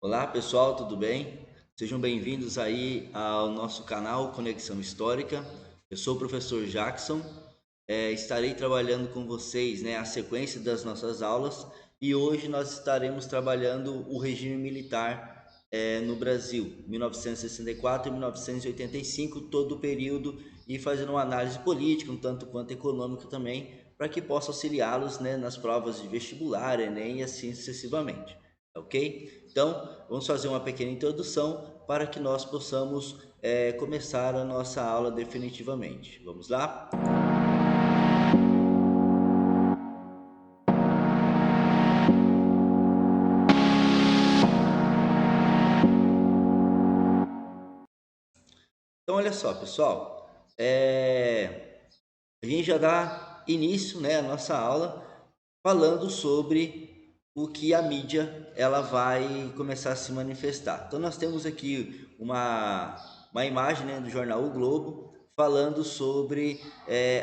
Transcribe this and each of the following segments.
Olá pessoal, tudo bem? Sejam bem-vindos aí ao nosso canal Conexão Histórica. Eu sou o professor Jackson. Estarei trabalhando com vocês, a sequência das nossas aulas e hoje nós estaremos trabalhando o regime militar no Brasil, 1964 e 1985, todo o período, e fazendo uma análise política, um tanto quanto econômica também, para que possa auxiliá-los, nas provas de vestibular, Enem e assim sucessivamente. Ok? Então, vamos fazer uma pequena introdução para que nós possamos começar a nossa aula definitivamente. Vamos lá? Então, olha só, pessoal, a gente já dá início, à nossa aula falando sobre o que a mídia ela vai começar a se manifestar. Então, nós temos aqui uma imagem, do jornal O Globo falando sobre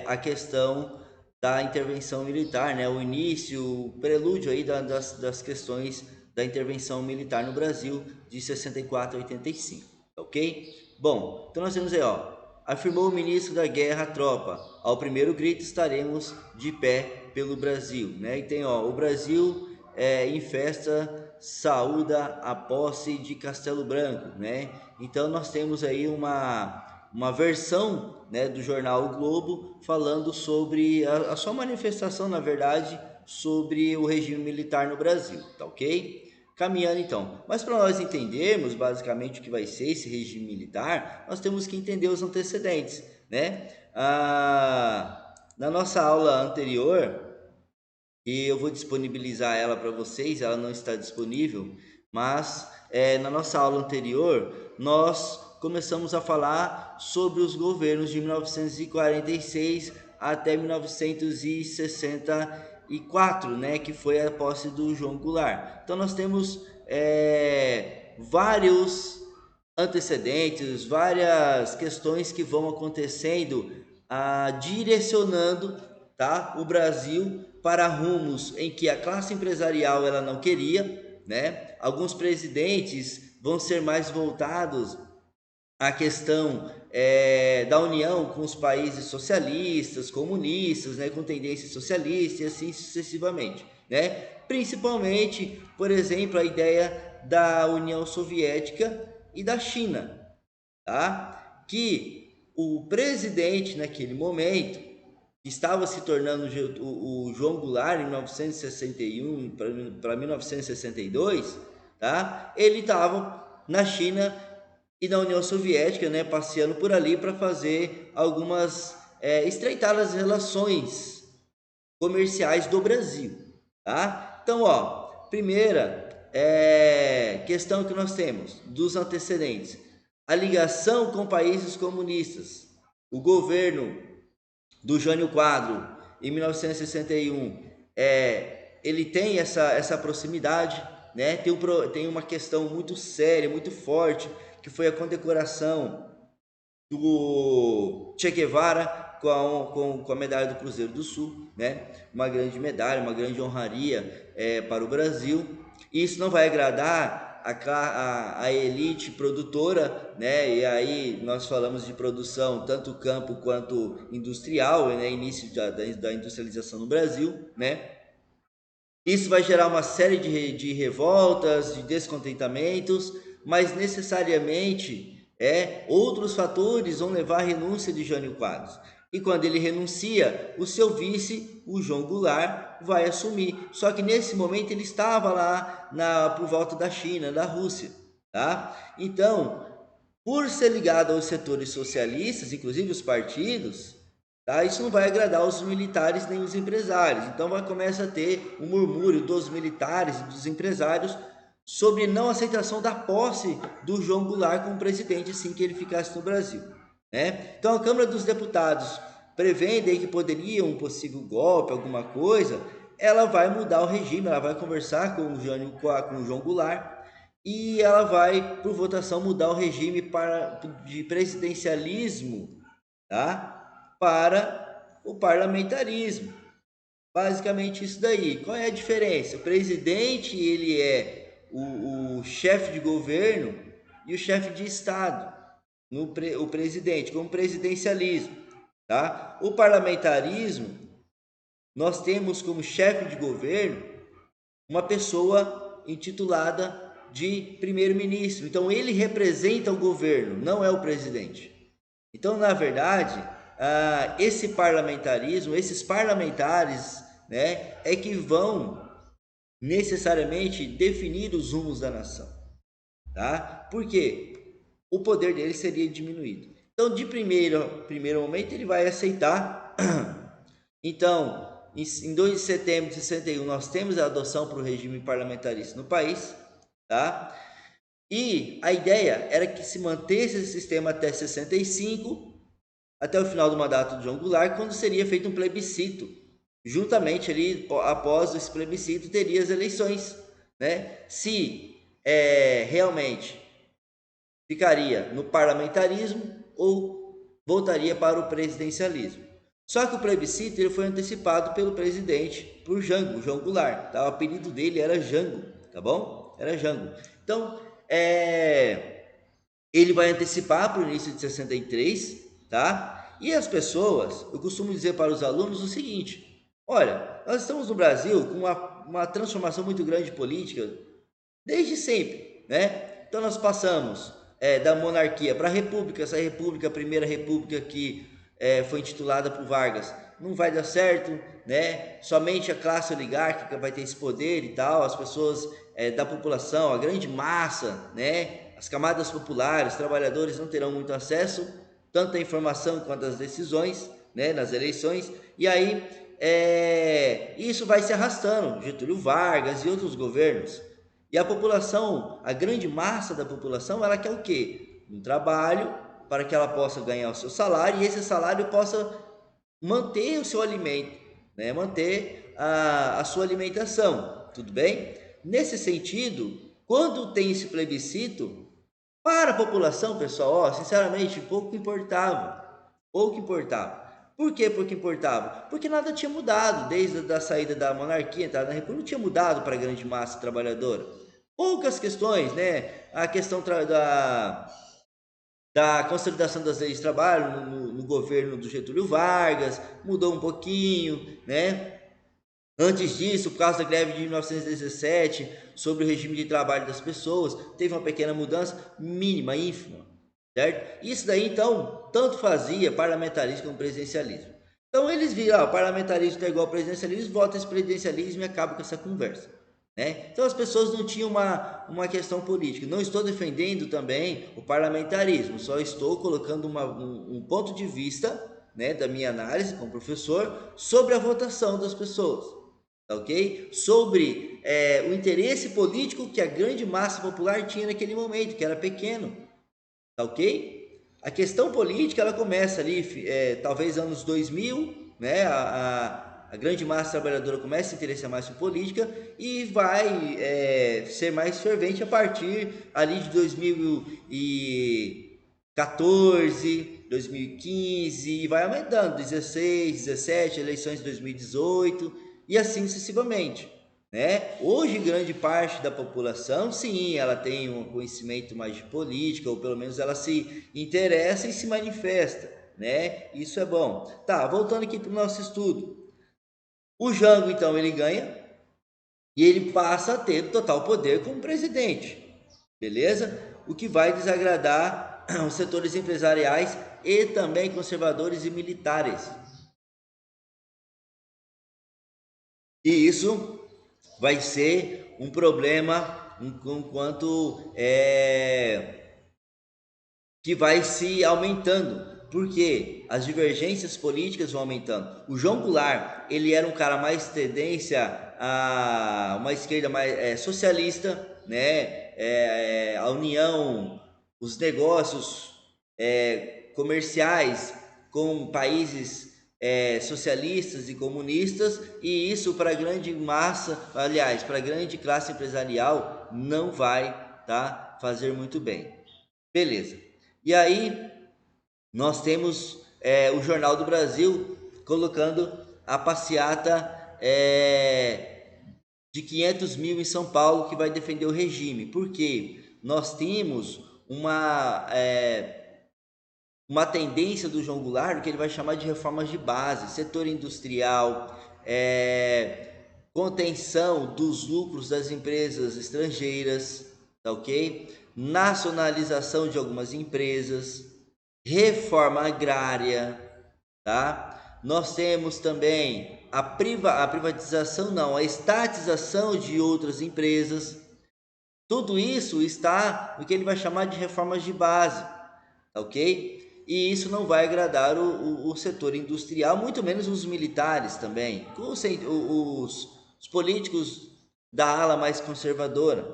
a questão da intervenção militar, o início, o prelúdio aí das questões da intervenção militar no Brasil de 64 a 85, ok? Bom, então nós temos aí, ó, afirmou o ministro da Guerra à tropa, ao primeiro grito estaremos de pé pelo Brasil, E tem, ó, o Brasil em festa saúda a posse de Castelo Branco, Então nós temos aí uma versão, do jornal O Globo falando sobre a sua manifestação, na verdade, sobre o regime militar no Brasil, tá ok? Caminhando então, mas para nós entendermos basicamente o que vai ser esse regime militar, nós temos que entender os antecedentes, Na nossa aula anterior, e eu vou disponibilizar ela para vocês, ela não está disponível, mas na nossa aula anterior nós começamos a falar sobre os governos de 1946 até 1964, que foi a posse do João Goulart. Então nós temos vários antecedentes, várias questões que vão acontecendo, direcionando, tá, o Brasil para rumos em que a classe empresarial ela não queria, Alguns presidentes vão ser mais voltados à questão da união com os países socialistas, comunistas, com tendência socialista e assim sucessivamente, Principalmente, por exemplo, a ideia da União Soviética e da China, tá? Que o presidente naquele momento estava se tornando o João Goulart em 1961 para 1962, tá? Ele estava na China e na União Soviética, passeando por ali para fazer algumas estreitar as relações comerciais do Brasil, tá? Então, ó, primeira questão que nós temos dos antecedentes: a ligação com países comunistas. O governo do Jânio Quadro, em 1961, ele tem essa proximidade, tem uma questão muito séria, muito forte, que foi a condecoração do Che Guevara com a medalha do Cruzeiro do Sul, Uma grande medalha, uma grande honraria para o Brasil. Isso não vai agradar a elite produtora, E aí nós falamos de produção tanto campo quanto industrial, Início da industrialização no Brasil, Isso vai gerar uma série de revoltas, de descontentamentos, mas necessariamente outros fatores vão levar à renúncia de Jânio Quadros. E quando ele renuncia, o seu vice, o João Goulart, vai assumir. Só que nesse momento ele estava lá por volta da China, da Rússia, tá? Então, por ser ligado aos setores socialistas, inclusive os partidos, tá? Isso não vai agradar os militares nem os empresários. Então começa a ter um murmúrio dos militares e dos empresários sobre não aceitação da posse do João Goulart como presidente assim que ele ficasse no Brasil, Então a Câmara dos Deputados, prevendo aí que poderia um possível golpe, alguma coisa, ela vai mudar o regime, ela vai conversar com o João Goulart e ela vai, por votação, mudar o regime de presidencialismo, tá? Para o parlamentarismo. Basicamente isso daí. Qual é a diferença? O presidente, ele é o chefe de governo e o chefe de Estado, o presidente, como presidencialismo. Tá? O parlamentarismo, nós temos como chefe de governo uma pessoa intitulada de primeiro-ministro. Então, ele representa o governo, não é o presidente. Então, na verdade, esse parlamentarismo, esses parlamentares, né, é que vão necessariamente definir os rumos da nação, tá? Porque o poder dele seria diminuído. Então, de primeiro momento, ele vai aceitar. Então, em 2 de setembro de 61, nós temos a adoção para o regime parlamentarista no país, tá? E a ideia era que se mantesse esse sistema até 65, até o final do mandato de João Goulart, quando seria feito um plebiscito. Juntamente ali, após esse plebiscito, teria as eleições, né? Se realmente ficaria no parlamentarismo ou voltaria para o presidencialismo. Só que o plebiscito ele foi antecipado pelo presidente, por Jango, João Goulart. Tá? O apelido dele era Jango, tá bom? Era Jango. Então, ele vai antecipar para o início de 63, tá? E as pessoas, eu costumo dizer para os alunos o seguinte: olha, nós estamos no Brasil com uma transformação muito grande política desde sempre, né? Então nós passamos da monarquia para a república, essa república, a primeira república que foi intitulada por Vargas, não vai dar certo, né? Somente a classe oligárquica vai ter esse poder e tal, as pessoas da população, a grande massa, né? As camadas populares, trabalhadores não terão muito acesso, tanto à informação quanto às decisões, né? Nas eleições, e aí isso vai se arrastando, Getúlio Vargas e outros governos. E a população, a grande massa da população, ela quer o quê? Um trabalho para que ela possa ganhar o seu salário e esse salário possa manter o seu alimento, né? Manter a sua alimentação, tudo bem? Nesse sentido, quando tem esse plebiscito, para a população, pessoal, ó, sinceramente, pouco importava. Pouco importava. Por que pouco importava? Porque nada tinha mudado, desde a saída da monarquia, entrada na república, não tinha mudado para a grande massa trabalhadora. Poucas questões, né? A questão da consolidação das leis de trabalho no governo do Getúlio Vargas, mudou um pouquinho, né? Antes disso, por causa da greve de 1917, sobre o regime de trabalho das pessoas, teve uma pequena mudança mínima, ínfima, certo? Isso daí, então, tanto fazia parlamentarismo como presidencialismo. Então, eles viram, o parlamentarismo é igual ao presidencialismo, vota esse presidencialismo e acaba com essa conversa. Né? Então, as pessoas não tinham uma questão política. Não estou defendendo também o parlamentarismo, só estou colocando um ponto de vista, né, da minha análise como professor sobre a votação das pessoas. Ok? Sobre o interesse político que a grande massa popular tinha naquele momento, que era pequeno, tá ok? A questão política ela começa ali, talvez anos 2000, né? A grande massa trabalhadora começa a se interessar mais por política e vai ser mais fervente a partir ali de 2014, 2015, e vai aumentando, 16, 17, eleições de 2018 e assim sucessivamente. Né? Hoje, grande parte da população, sim, ela tem um conhecimento mais de política, ou pelo menos ela se interessa e se manifesta. Né? Isso é bom. Tá, voltando aqui para o nosso estudo. O Jango, então, ele ganha e ele passa a ter total poder como presidente. Beleza? O que vai desagradar os setores empresariais e também conservadores e militares. E isso vai ser um problema enquanto que vai se aumentando, porque as divergências políticas vão aumentando. O João Goulart, ele era um cara mais tendência a uma esquerda mais socialista, né? A união, os negócios comerciais com países socialistas e comunistas, e isso para a grande massa, aliás, para a grande classe empresarial, não vai fazer muito bem. Beleza. E aí nós temos o Jornal do Brasil colocando a passeata de 500 mil em São Paulo que vai defender o regime. Por quê? Nós temos uma tendência do João Goulart, que ele vai chamar de reformas de base, setor industrial, contenção dos lucros das empresas estrangeiras, tá ok? Nacionalização de algumas empresas, reforma agrária, tá? Nós temos também a privatização, não, a estatização de outras empresas. Tudo isso está no que ele vai chamar de reformas de base, tá ok? E isso não vai agradar o setor industrial, muito menos os militares também, os políticos da ala mais conservadora,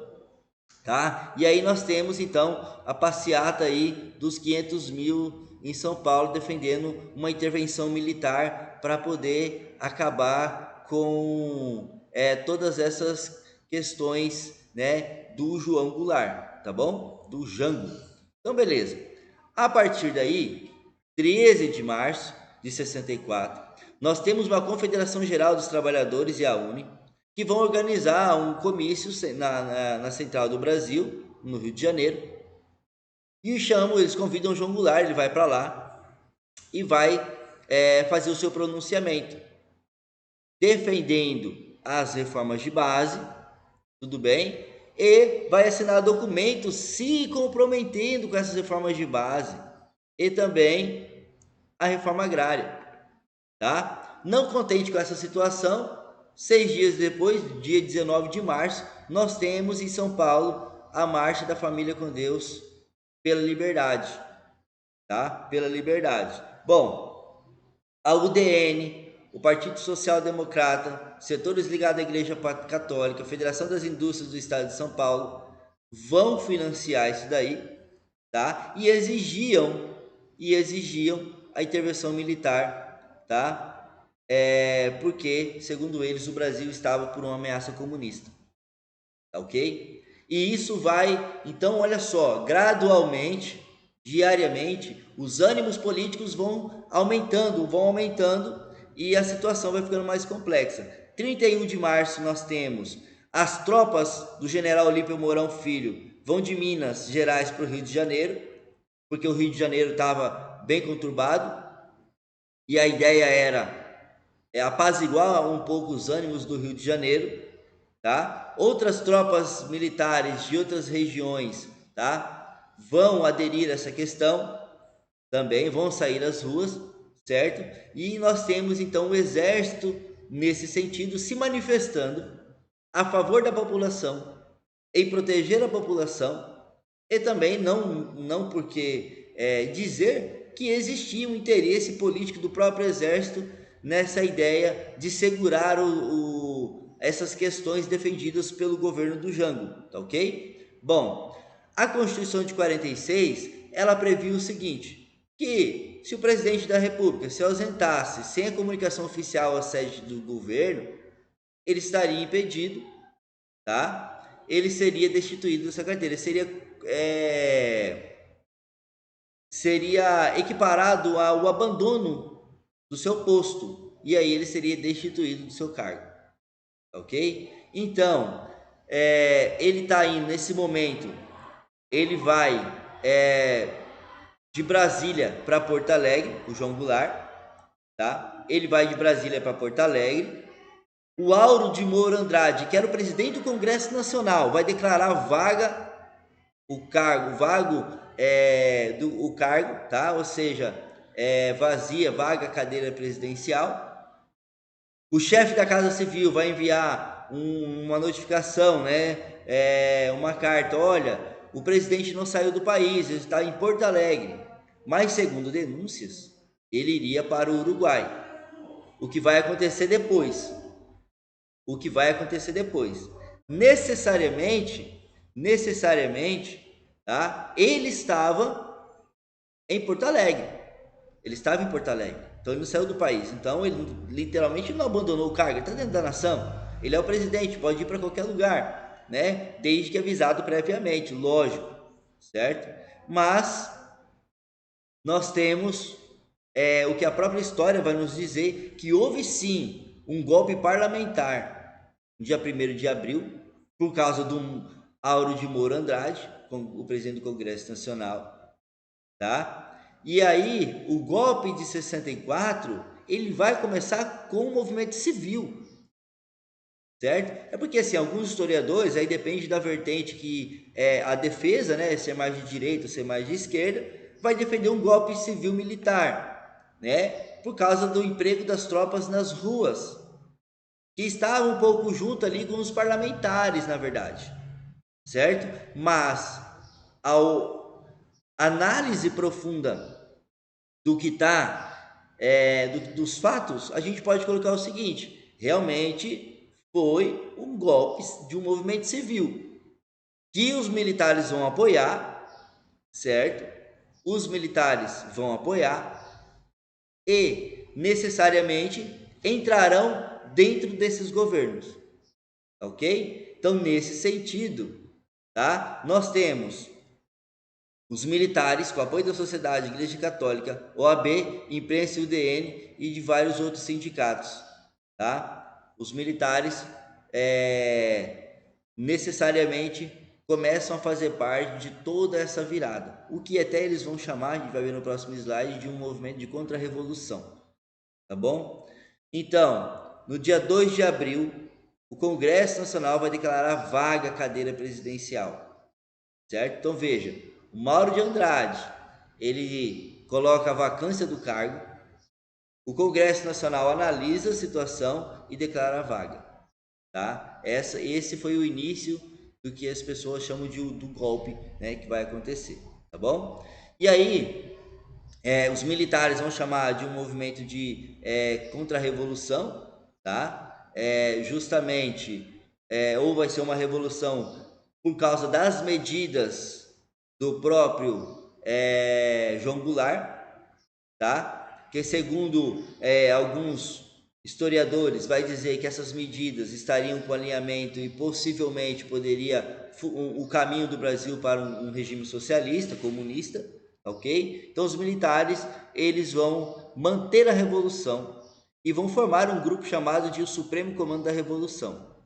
tá? E aí nós temos então a passeata aí dos 500 mil em São Paulo defendendo uma intervenção militar para poder acabar com todas essas questões, né, do João Goulart, tá bom? Do Jango. Então beleza. A partir daí, 13 de março de 64, nós temos uma Confederação Geral dos Trabalhadores e a UNE, que vão organizar um comício na Central do Brasil, no Rio de Janeiro, e eles convidam o João Goulart, ele vai para lá e vai fazer o seu pronunciamento, defendendo as reformas de base, tudo bem, e vai assinar documentos se comprometendo com essas reformas de base e também a reforma agrária, tá? Não contente com essa situação, 6 dias depois, dia 19 de março, nós temos em São Paulo a Marcha da Família com Deus pela Liberdade, tá? Pela liberdade. Bom, a UDN, o Partido Social Democrata, setores ligados à Igreja Católica, Federação das Indústrias do Estado de São Paulo, vão financiar isso daí, tá? E exigiam a intervenção militar, tá? Porque, segundo eles, o Brasil estava por uma ameaça comunista, tá ok? E isso vai, então, olha só, gradualmente, diariamente, os ânimos políticos vão aumentando, e a situação vai ficando mais complexa. 31 de março nós temos as tropas do general Olímpio Mourão Filho vão de Minas Gerais para o Rio de Janeiro, porque o Rio de Janeiro estava bem conturbado, e a ideia era apaziguar um pouco os ânimos do Rio de Janeiro, tá? Outras tropas militares de outras regiões, tá? Vão aderir a essa questão, também vão sair às ruas, certo? E nós temos então o exército nesse sentido se manifestando a favor da população, em proteger a população, e também não porque dizer que existia um interesse político do próprio exército nessa ideia de segurar essas questões defendidas pelo governo do Jango, tá ok? Bom, a Constituição de 46, ela previu o seguinte, que se o presidente da República se ausentasse sem a comunicação oficial à sede do governo, ele estaria impedido, tá? Ele seria destituído dessa carteira, seria equiparado ao abandono do seu posto, e aí ele seria destituído do seu cargo, ok? Então, ele está indo nesse momento, ele vai de Brasília para Porto Alegre, o João Goulart, tá? Ele vai de Brasília para Porto Alegre. O Auro de Moura Andrade, que era o presidente do Congresso Nacional, vai declarar vaga o cargo, o cargo, tá? Ou seja, vazia, vaga cadeira presidencial. O chefe da Casa Civil vai enviar uma notificação, né? Uma carta, olha, o presidente não saiu do país, ele está em Porto Alegre, mas segundo denúncias, ele iria para o Uruguai. O que vai acontecer depois? Necessariamente, tá? Ele estava em Porto Alegre. Então ele não saiu do país. Então ele literalmente não abandonou o cargo. Ele está dentro da nação. Ele é o presidente, pode ir para qualquer lugar, né? Desde que avisado previamente, lógico, certo? Mas nós temos o que a própria história vai nos dizer, que houve sim um golpe parlamentar no dia 1º de abril, por causa do Auro de Moura Andrade, o presidente do Congresso Nacional, tá? E aí, o golpe de 64, ele vai começar com o movimento civil, certo? É porque, assim, alguns historiadores, aí depende da vertente que a defesa, né, ser mais de direita ou ser mais de esquerda, vai defender um golpe civil militar, né, por causa do emprego das tropas nas ruas, que estavam um pouco junto ali com os parlamentares, na verdade, certo? Mas, ao análise profunda do que está, dos fatos, a gente pode colocar o seguinte: realmente foi um golpe de um movimento civil que os militares vão apoiar, certo? Os militares vão apoiar e necessariamente entrarão dentro desses governos, ok? Então, nesse sentido, tá? Nós temos os militares, com apoio da sociedade, Igreja Católica, OAB, imprensa e UDN e de vários outros sindicatos, tá? Os militares necessariamente começam a fazer parte de toda essa virada, o que até eles vão chamar, a gente vai ver no próximo slide, de um movimento de contra-revolução, tá bom? Então, no dia 2 de abril, o Congresso Nacional vai declarar vaga a cadeira presidencial, certo? Então veja, o Mauro de Andrade, ele coloca a vacância do cargo, o Congresso Nacional analisa a situação e declara a vaga, tá? Esse foi o início do que as pessoas chamam do golpe, né, que vai acontecer, tá bom? E aí, os militares vão chamar de um movimento de contra-revolução, tá? Justamente, ou vai ser uma revolução por causa das medidas do próprio João Goulart, tá? Que segundo alguns historiadores vai dizer que essas medidas estariam com alinhamento e possivelmente poderia o caminho do Brasil para um regime socialista, comunista, ok? Então os militares eles vão manter a revolução e vão formar um grupo chamado de o Supremo Comando da Revolução,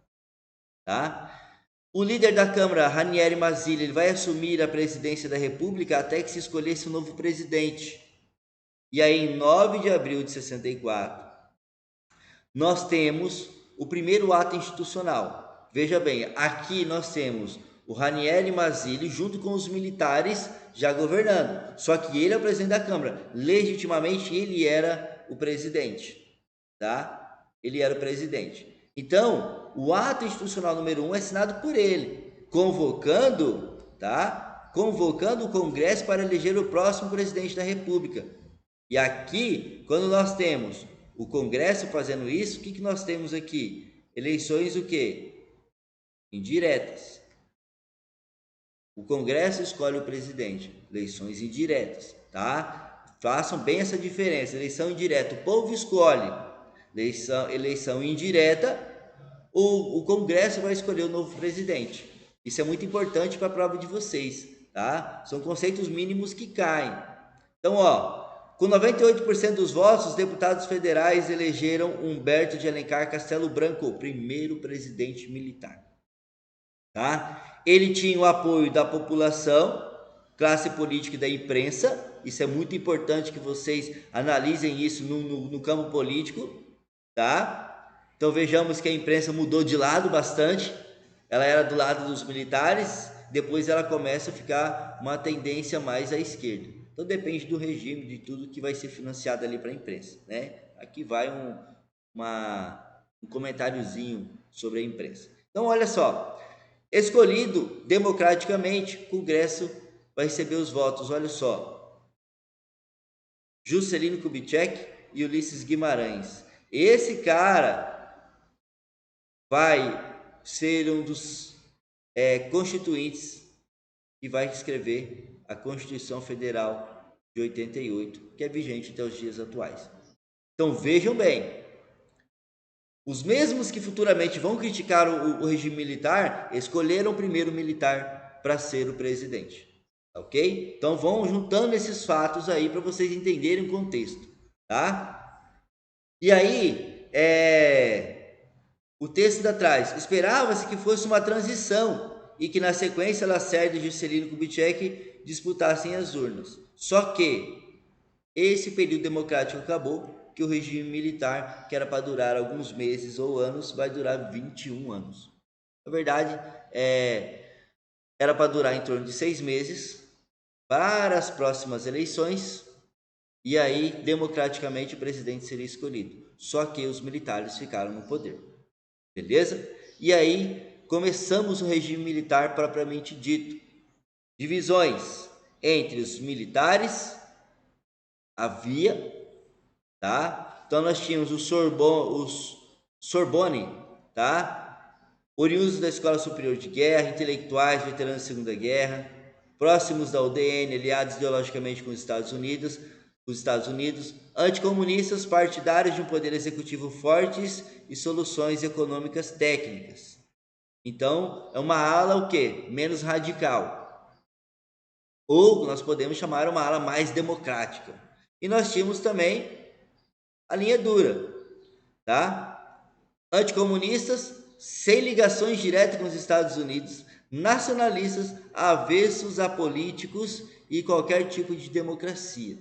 tá? O líder da Câmara, Ranieri Mazzilli, ele vai assumir a presidência da República até que se escolhesse um novo presidente. E aí, em 9 de abril de 64, nós temos o primeiro ato institucional. Veja bem, aqui nós temos o Ranieri Mazzilli junto com os militares já governando. Só que ele é o presidente da Câmara. Legitimamente, ele era o presidente, tá? Ele era o presidente. Então, o ato institucional número 1 é assinado por ele, convocando, tá? Convocando o Congresso para eleger o próximo presidente da República. E aqui, quando nós temos o Congresso fazendo isso, o que nós temos aqui? Eleições o quê? Indiretas. O Congresso escolhe o presidente. Eleições indiretas, tá? Façam bem essa diferença. Eleição indireta, o povo escolhe. Eleição indireta, o Congresso vai escolher o novo presidente. Isso é muito importante para a prova de vocês, tá? São conceitos mínimos que caem. Então, com 98% dos votos, os deputados federais elegeram Humberto de Alencar Castelo Branco, o primeiro presidente militar, tá? Ele tinha o apoio da população, classe política e da imprensa. Isso é muito importante que vocês analisem isso no campo político, tá? Então vejamos que a imprensa mudou de lado bastante. Ela era do lado dos militares, depois ela começa a ficar uma tendência mais à esquerda. Então depende do regime, de tudo que vai ser financiado ali para a imprensa, né? Aqui vai um comentáriozinho sobre a imprensa. Então olha só, escolhido democraticamente, o Congresso vai receber os votos, olha só, Juscelino Kubitschek e Ulisses Guimarães. Esse cara vai ser um dos constituintes que vai escrever a Constituição Federal de 88, que é vigente até os dias atuais. Então vejam bem, os mesmos que futuramente vão criticar o regime militar, escolheram o primeiro militar para ser o presidente, ok? Então vão juntando esses fatos aí para vocês entenderem o contexto, tá? E aí, O texto da traz: esperava-se que fosse uma transição e que na sequência Lacerda e Juscelino Kubitschek disputassem as urnas. Só que esse período democrático acabou, que o regime militar, que era para durar alguns meses ou anos, vai durar 21 anos. Na verdade, era para durar em torno de 6 meses para as próximas eleições, e aí, democraticamente, o presidente seria escolhido. Só que os militares ficaram no poder. Beleza? E aí, começamos o regime militar propriamente dito. Divisões entre os militares havia, tá? Então nós tínhamos os Sorbonne, tá? Oriundos da Escola Superior de Guerra, intelectuais, veteranos da Segunda Guerra, próximos da UDN, aliados ideologicamente com os Estados Unidos, anticomunistas, partidários de um poder executivo fortes e soluções econômicas técnicas. Então, é uma ala o quê? Menos radical. Ou nós podemos chamar uma ala mais democrática. E nós tínhamos também a linha dura, tá? Anticomunistas, sem ligações diretas com os Estados Unidos, nacionalistas, avessos a políticos e qualquer tipo de democracia.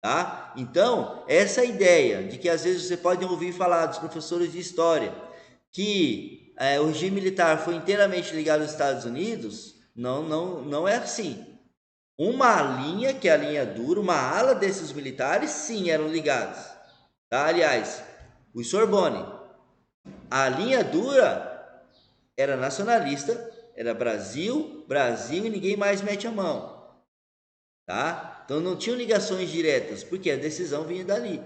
Tá? Então, essa ideia de que às vezes você pode ouvir falar dos professores de história que o regime militar foi inteiramente ligado aos Estados Unidos, não é assim. Uma linha, que é a linha dura, uma ala desses militares, sim, eram ligados. Tá? Aliás, os Sorbonne. A linha dura era nacionalista, era Brasil, Brasil e ninguém mais mete a mão. Tá? Então não tinham ligações diretas, porque a decisão vinha dali.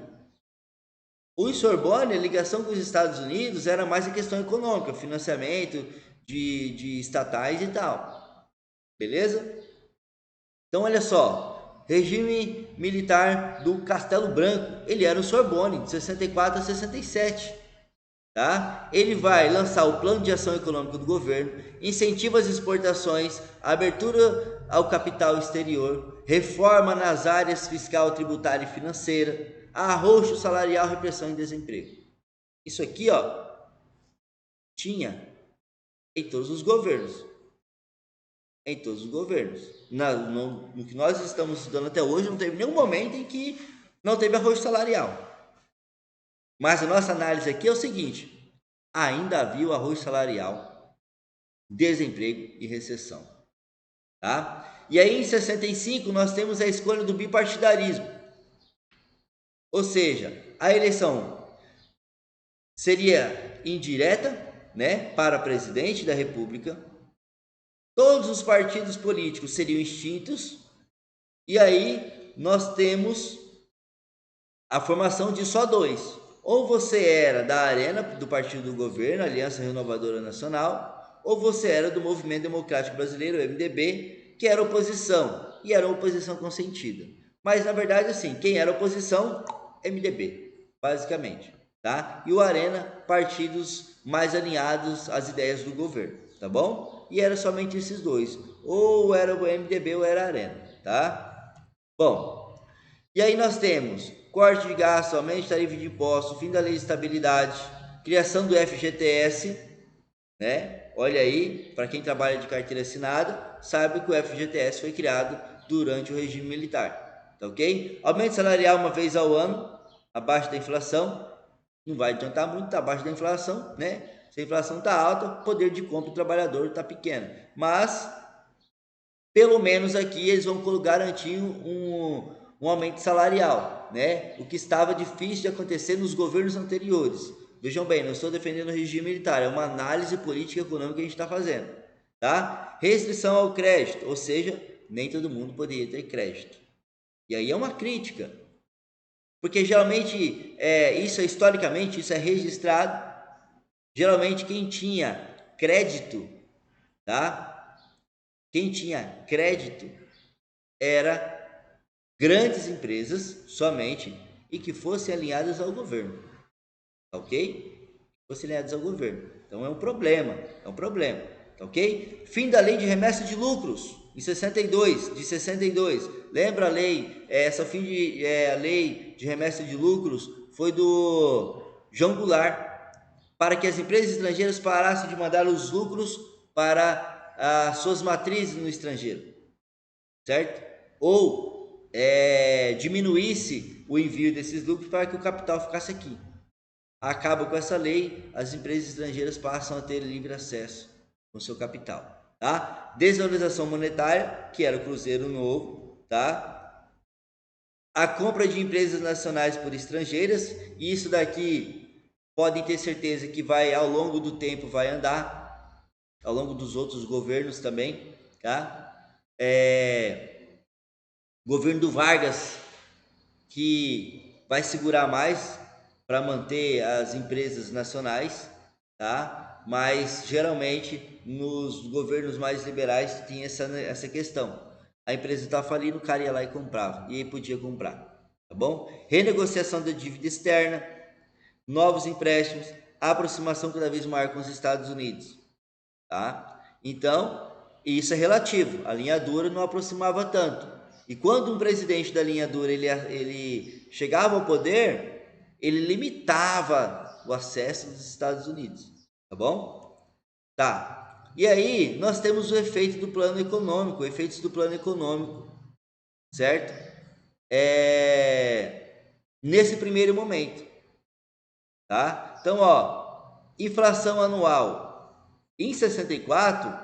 Os Sorbonne, a ligação com os Estados Unidos era mais a questão econômica, financiamento de estatais e tal. Beleza? Então olha só, regime militar do Castelo Branco, ele era o Sorbonne, de 64 a 67. Tá? Ele vai lançar o plano de ação econômica do governo, incentiva as exportações, abertura ao capital exterior, reforma nas áreas fiscal, tributária e financeira, arroxo salarial, repressão e desemprego. Isso aqui, ó, tinha em todos os governos. Em todos os governos. No que nós estamos estudando até hoje, não teve nenhum momento em que não teve arroxo salarial. Mas a nossa análise aqui é o seguinte: ainda havia o arroxo salarial, desemprego e recessão. Tá? E aí em 65 nós temos a escolha do bipartidarismo. Ou seja, a eleição seria indireta, né, para presidente da República. Todos os partidos políticos seriam extintos. E aí nós temos a formação de só dois. Ou você era da Arena, do partido do governo, Aliança Renovadora Nacional, ou você era do Movimento Democrático Brasileiro, MDB, que era oposição, e era oposição consentida. Mas, na verdade, assim, quem era oposição? MDB, basicamente, tá? E o Arena, partidos mais alinhados às ideias do governo, tá bom? E era somente esses dois, ou era o MDB ou era a Arena, tá? Bom, e aí nós temos corte de gasto, aumento de tarifa de imposto, fim da lei de estabilidade, criação do FGTS, né? Olha aí, para quem trabalha de carteira assinada, sabe que o FGTS foi criado durante o regime militar, tá ok? Aumento salarial uma vez ao ano, abaixo da inflação, não vai adiantar muito, tá abaixo da inflação, né? Se a inflação tá alta, o poder de compra do trabalhador tá pequeno, mas pelo menos aqui eles vão garantir um aumento salarial, né? O que estava difícil de acontecer nos governos anteriores. Vejam bem, não estou defendendo o regime militar, é uma análise política e econômica que a gente está fazendo, tá? Restrição ao crédito, ou seja, nem todo mundo poderia ter crédito. E aí é uma crítica, porque geralmente, historicamente, isso é registrado. Geralmente quem tinha crédito, tá? Quem tinha crédito era grandes empresas somente e que fossem alinhadas ao governo, ok? Fossem alinhadas ao governo. Então é um problema, ok? Fim da lei de remessa de lucros em 62. Lembra a lei? A lei de remessa de lucros foi do João Goulart, para que as empresas estrangeiras parassem de mandar os lucros para as suas matrizes no estrangeiro, certo? Ou diminuísse o envio desses lucros para que o capital ficasse aqui. Acaba com essa lei, as empresas estrangeiras passam a ter livre acesso com seu capital, tá? Desvalorização monetária, que era o Cruzeiro Novo, tá? A compra de empresas nacionais por estrangeiras, e isso daqui podem ter certeza que vai, ao longo do tempo, vai andar, ao longo dos outros governos também, tá? Governo do Vargas, que vai segurar mais para manter as empresas nacionais, tá? Mas geralmente nos governos mais liberais tinha essa questão. A empresa está falindo, o cara ia lá e comprava, e aí podia comprar, tá bom? Renegociação da dívida externa, novos empréstimos, aproximação cada vez maior com os Estados Unidos, tá? Então, isso é relativo. A linha dura não aproximava tanto. E quando um presidente da linha dura ele chegava ao poder, ele limitava o acesso dos Estados Unidos, tá bom? Tá. E aí nós temos o efeito do plano econômico, efeitos do plano econômico, certo? Nesse primeiro momento, tá? Então, ó, inflação anual em 64,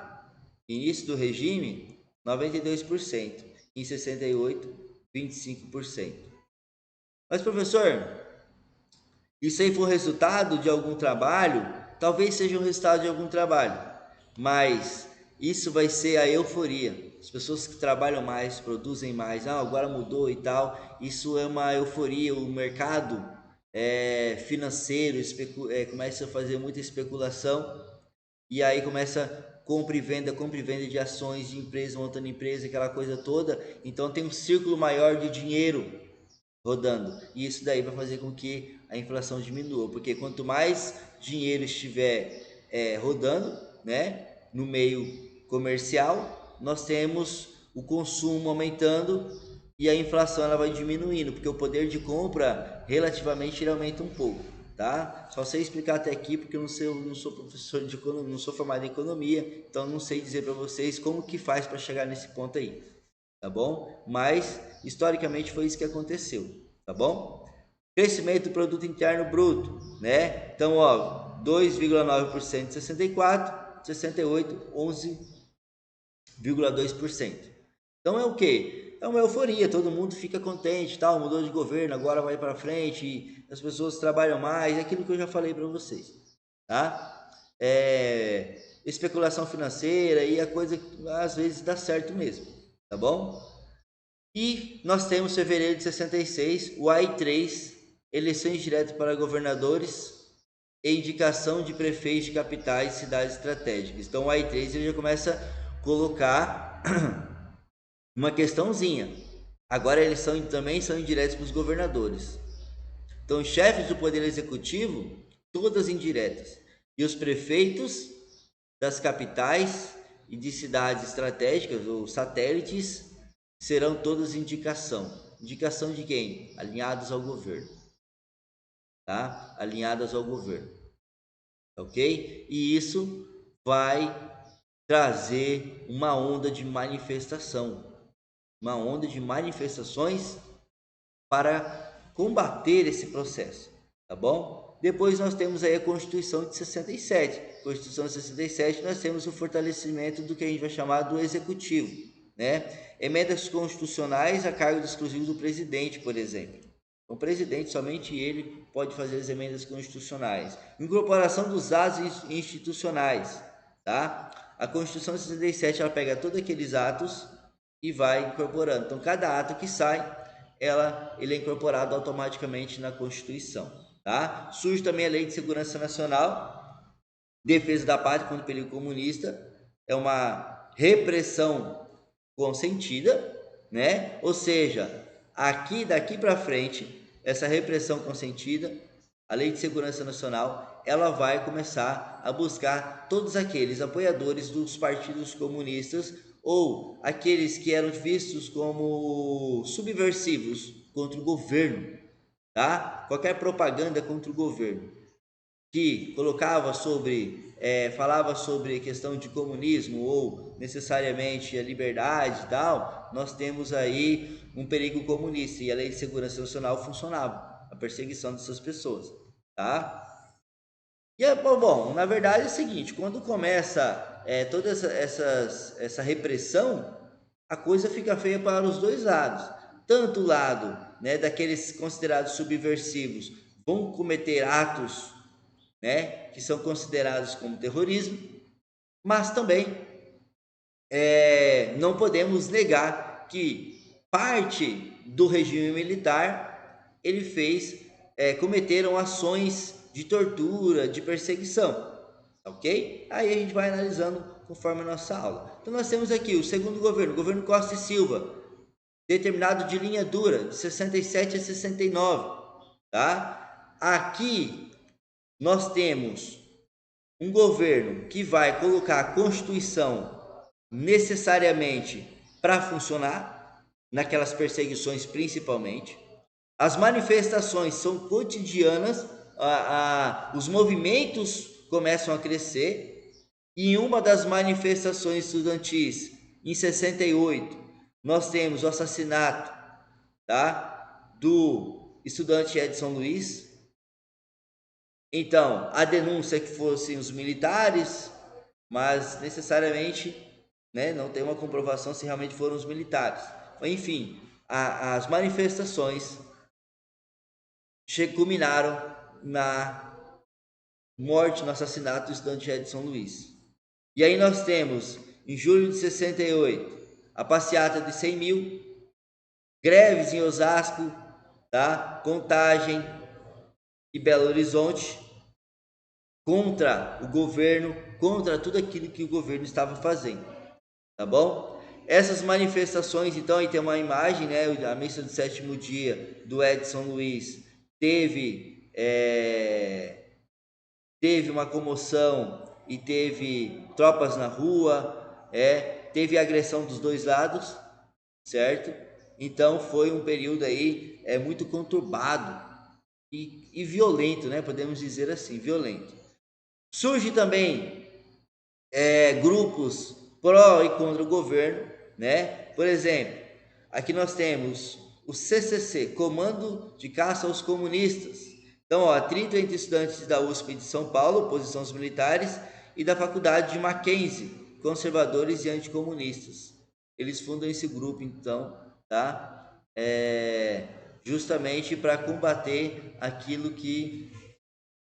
início do regime, 92%, em 68, 25%. Mas, professor, isso aí foi resultado de algum trabalho? Talvez seja um resultado de algum trabalho, mas isso vai ser a euforia. As pessoas que trabalham mais, produzem mais, agora mudou e tal, isso é uma euforia. O mercado financeiro começa a fazer muita especulação, e aí começa compra e venda de ações de empresa, montando empresa, aquela coisa toda. Então tem um círculo maior de dinheiro rodando, e isso daí vai fazer com que a inflação diminua, porque quanto mais dinheiro estiver rodando, né, no meio comercial, nós temos o consumo aumentando e a inflação ela vai diminuindo, porque o poder de compra relativamente ele aumenta um pouco, tá? Só sei explicar até aqui porque eu não sou professor de economia, não sou formado em economia, então não sei dizer para vocês como que faz para chegar nesse ponto aí, tá bom? Mas historicamente foi isso que aconteceu, tá bom? Crescimento do produto interno bruto, né? Então, ó, 2,9% em 64, 68, 11,2%. Então é o que? É uma euforia, todo mundo fica contente, tal, mudou de governo, agora vai para frente, as pessoas trabalham mais, é aquilo que eu já falei para vocês, tá? Especulação financeira e a coisa às vezes dá certo mesmo, tá bom? E nós temos fevereiro de 66, o AI3, eleições diretas para governadores e indicação de prefeitos de capitais e cidades estratégicas. Então o AI3 ele já começa a colocar uma questãozinha. Agora eles também são indiretos para os governadores. Então, chefes do poder executivo, todas indiretas. E os prefeitos das capitais e de cidades estratégicas ou satélites serão todas indicação. Indicação de quem? Alinhados ao governo. Tá? Alinhadas ao governo. Ok? E isso vai trazer uma onda de manifestação. Uma onda de manifestações para combater esse processo, tá bom? Depois nós temos aí a Constituição de 67. Constituição de 67 nós temos o fortalecimento do que a gente vai chamar do executivo, né? Emendas constitucionais a cargo exclusivo do presidente, por exemplo. O presidente, somente ele pode fazer as emendas constitucionais. Incorporação dos atos institucionais, tá? A Constituição de 67 ela pega todos aqueles atos e vai incorporando. Então, cada ato que sai, ele é incorporado automaticamente na Constituição, tá? Surge também a Lei de Segurança Nacional, defesa da pátria contra o perigo comunista, é uma repressão consentida, né? Ou seja, daqui para frente, essa repressão consentida, a Lei de Segurança Nacional, ela vai começar a buscar todos aqueles apoiadores dos partidos comunistas ou aqueles que eram vistos como subversivos contra o governo, tá? Qualquer propaganda contra o governo. que colocava falava sobre questão de comunismo ou necessariamente a liberdade e tal, nós temos aí um perigo comunista e a Lei de Segurança Nacional funcionava, a perseguição dessas pessoas, tá? E bom, na verdade é o seguinte, quando começa toda essa repressão, a coisa fica feia para os dois lados. Tanto o lado, né, daqueles considerados subversivos vão cometer atos, né, que são considerados como terrorismo, mas também não podemos negar que parte do regime militar ele cometeram ações de tortura, de perseguição, ok? Aí a gente vai analisando conforme a nossa aula. Então nós temos aqui o segundo governo, o governo Costa e Silva, determinado de linha dura, de 67 a 69, tá? Aqui nós temos um governo que vai colocar a Constituição necessariamente para funcionar, naquelas perseguições principalmente. As manifestações são cotidianas, os movimentos começam a crescer, e em uma das manifestações estudantis, em 68, nós temos o assassinato, tá, do estudante Edson Luiz. Então, a denúncia é que fossem os militares, mas necessariamente, né, não tem uma comprovação se realmente foram os militares. Enfim, as manifestações culminaram na morte, no assassinato do estudante Edson Luiz. E aí nós temos, em julho de 68, a passeata de 100 mil, greves em Osasco, tá? Contagem e Belo Horizonte, contra o governo, contra tudo aquilo que o governo estava fazendo, tá bom? Essas manifestações, então, aí tem uma imagem, né? A missa do sétimo dia do Edson Luiz teve uma comoção e teve tropas na rua, teve agressão dos dois lados, certo? Então foi um período aí muito conturbado e violento, né? Podemos dizer assim, violento. Surge também grupos pró e contra o governo, né? Por exemplo, aqui nós temos o CCC, Comando de Caça aos Comunistas. Então, atrito entre estudantes da USP de São Paulo, oposição aos militares, e da Faculdade de Mackenzie, conservadores e anticomunistas. Eles fundam esse grupo, então, tá? Justamente para combater aquilo que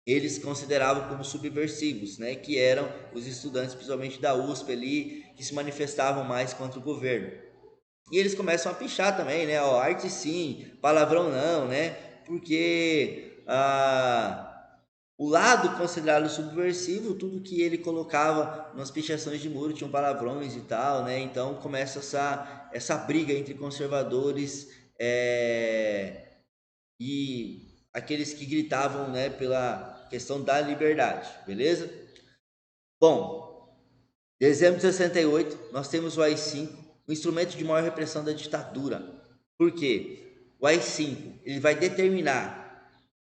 eles consideravam como subversivos, né, que eram os estudantes, principalmente da USP ali, que se manifestavam mais contra o governo. E eles começam a pichar também, né, arte sim, palavrão não, né, porque o lado considerado subversivo, tudo que ele colocava nas pichações de muro tinham palavrões e tal, né, então começa essa briga entre conservadores e aqueles que gritavam, né, pela questão da liberdade, beleza? Bom, dezembro de 68, nós temos o AI-5, o instrumento de maior repressão da ditadura. Por quê? O AI-5, ele vai determinar